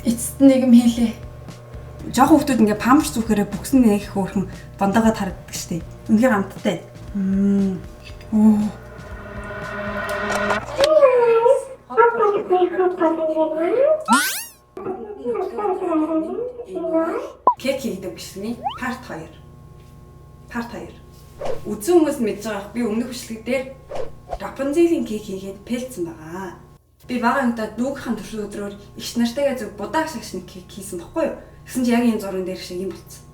Эцэст нэг юм хийлээ. Жохон хүмүүс ингээ памперс зүхээрээ бүксэн нэг хөөрхөн бондоогоо тарагддаг штеп. Үнэхээр амттай. Оо. Кек хийдэг бишний part 2. Part 2. Үзэн хүмүүс мэдж байгаа би өмнөх бичлэг дээр Рапунцелийн кек хийгээд пэлцсэн байгаа. Би бага ангидаа дүүгийнхэн төрсөн өдрөөр эгч нартайгаа зөв будааг шагшны кек хийсэн баггүй юу? Гэсэн чи яг энэ зурган дээр шиг юм болцсон.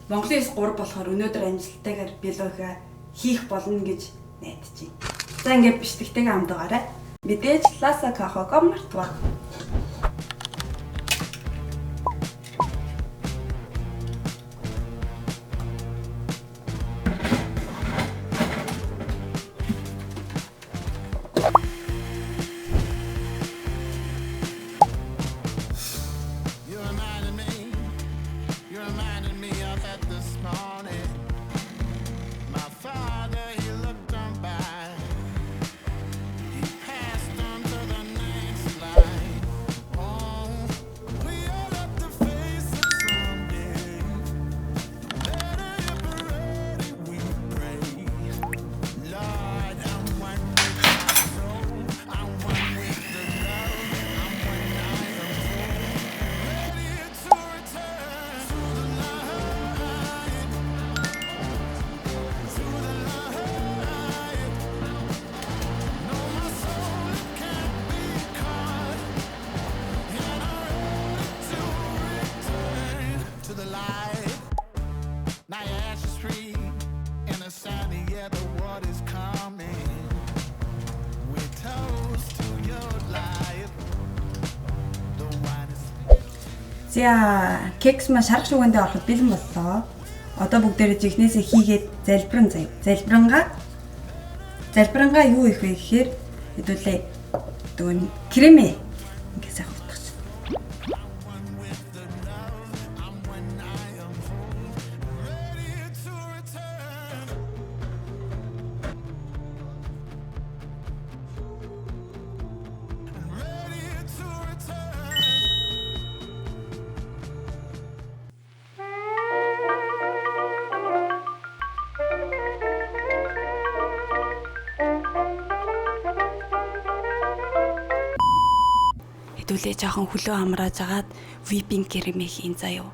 Монголын 9-3 болохоор өнөөдөр амжилттайгаар билогоо хийх болно гэж найдаж байна. За ингээд бичлэгтэйгээ хамтдагаарай. Мэдээж Ласа Кахого мартва. За, кекс маань шарах шүгэндээ ороход бэлэн боллоо. Одоо бүгдээрээ жихнээсээ хийгээд залбиран заяа. Залбирангаа юу их вэ гэхээр хэдүүлээ дүүн кремээ ингээ сайхан утгасан. Хэдүүлээ жоохон хөлөө амрааж агаад випинг кремээ хийн заяа.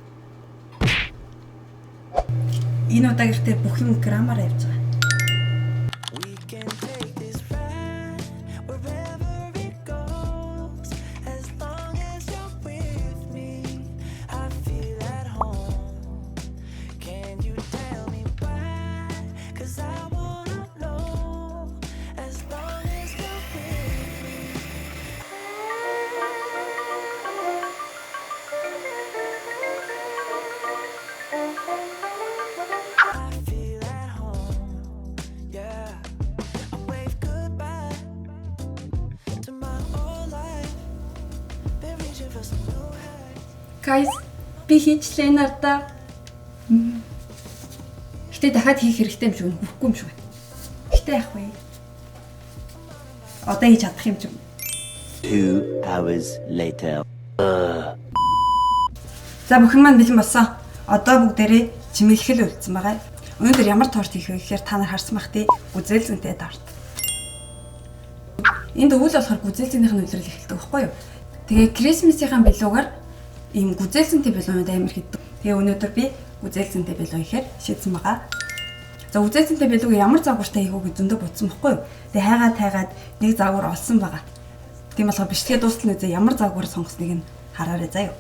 Энэ удаа гэртээ бүх юм грамаар явж байгаа. Guys, би хийчлээ надаа. Гэтэ дахиад хийх хэрэгтэй юм шиг хүрэхгүй юм шиг байна. Гэтэ яах вэ? Одоо хийж чадах юм ч юм. 2 hours later. За бүхэн маань бэлэн болсон. Одоо бүгдээрээ чимэглэхэл үлдсэн байгаа. Өнөөдөр ямар торт хийх вэ гэхээр та нар харсан бах тий гүзээлзэнтэй торт. Энд өвөл болохоор гүзээлзэнийх нь үлрэл эхэлдэг байхгүй юу? Тэгээ Крисмсийнхаа билуугаар ийм гүзээлзэнтэй билуунууд амар хийдэг. Тэгээ өнөөдөр би гүзээлзэнтэй билуу хийхээр шийдсэн байгаа. За гүзээлзэнтэй билууг ямар загвартай хийх вэ гэж зөндөө бодсон байхгүй юу? Тэгээ хайгаад нэг загвар олсон байгаа. Тийм болохоор бичлэгээ дуустал үзээ ямар загвар сонгосныг нь хараарай заяа.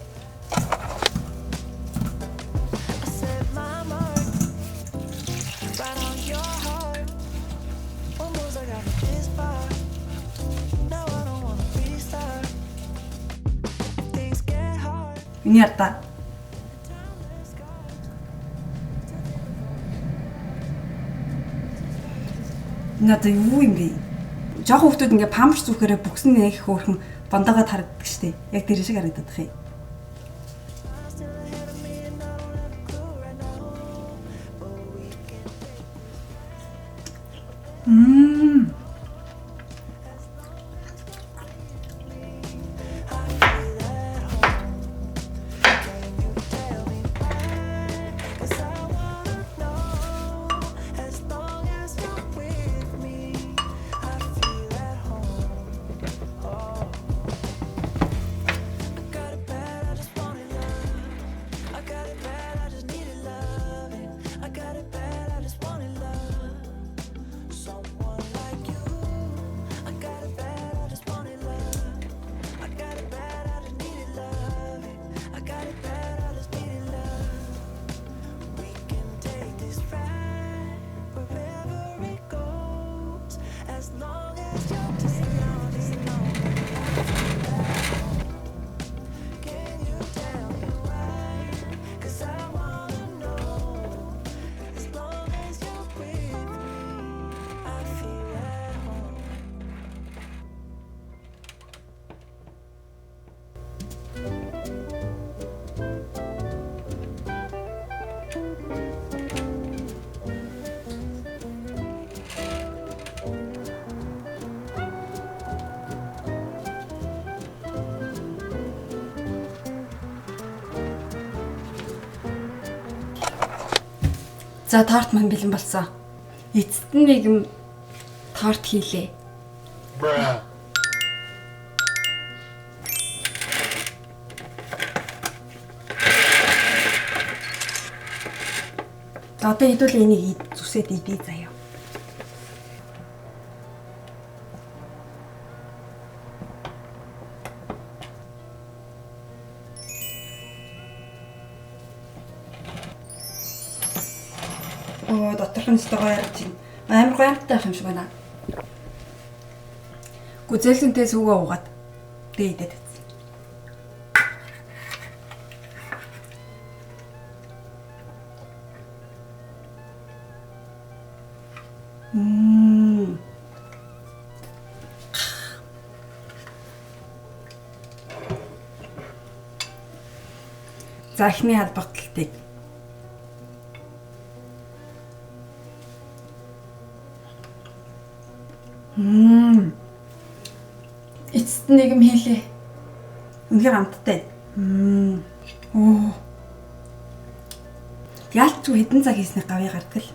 Миний ардаа. Надад юу юм бэ? Жохон хүмүүс ингээ памперс зүхээрээ бүксэн нэг хөөрхөн бондоогоо тарагддаг штеп. Яг тэр шиг харагдаад байгаа юм. За торт маань бэлэн болсон. Эцэст нь нэг юм торт хийлээ. За одоо хэдүүл энийг зүсээд идээ заяа. Доторх нь стогоо ярж чинь амар гомдтой байх юм шиг байна. Гүзээлсэнтэй сүгөө угаад дээдэд. За эхний халбагталтыг эцэст нэг юм хийлээ. Үнэхээр амттай. Оо. Ялч хэдэн цаг хийснээр гавья гардаг л.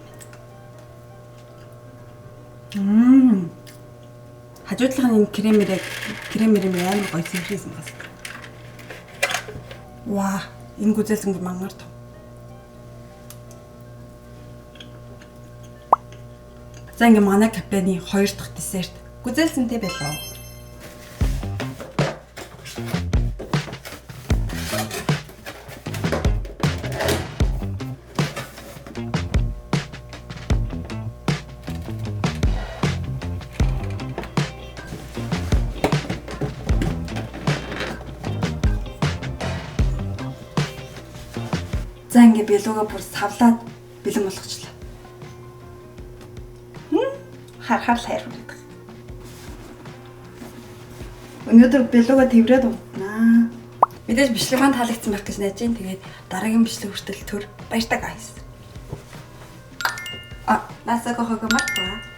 Хажуудлах нь кремээр амар гоё сэрхийсэн бас. Ваа, энэ гүзэлсэн мангар тоо. За ингээ манай кафений 2 дахь десерт гүзэлсэнтэй байлаа. За ингээ бэлугаа бүр савлаад бэлэн болгочлаа. Харахаар л хайр хүрдэг. Өнөөдөр бэлугаа тэврээд унтнаа. Мэдээж бичлэг маань таалагдсан байх гэж найж байна. Тэгээд дараагийн бичлэг хүртэл төр баяртай guys. Насаа гохог мартаа.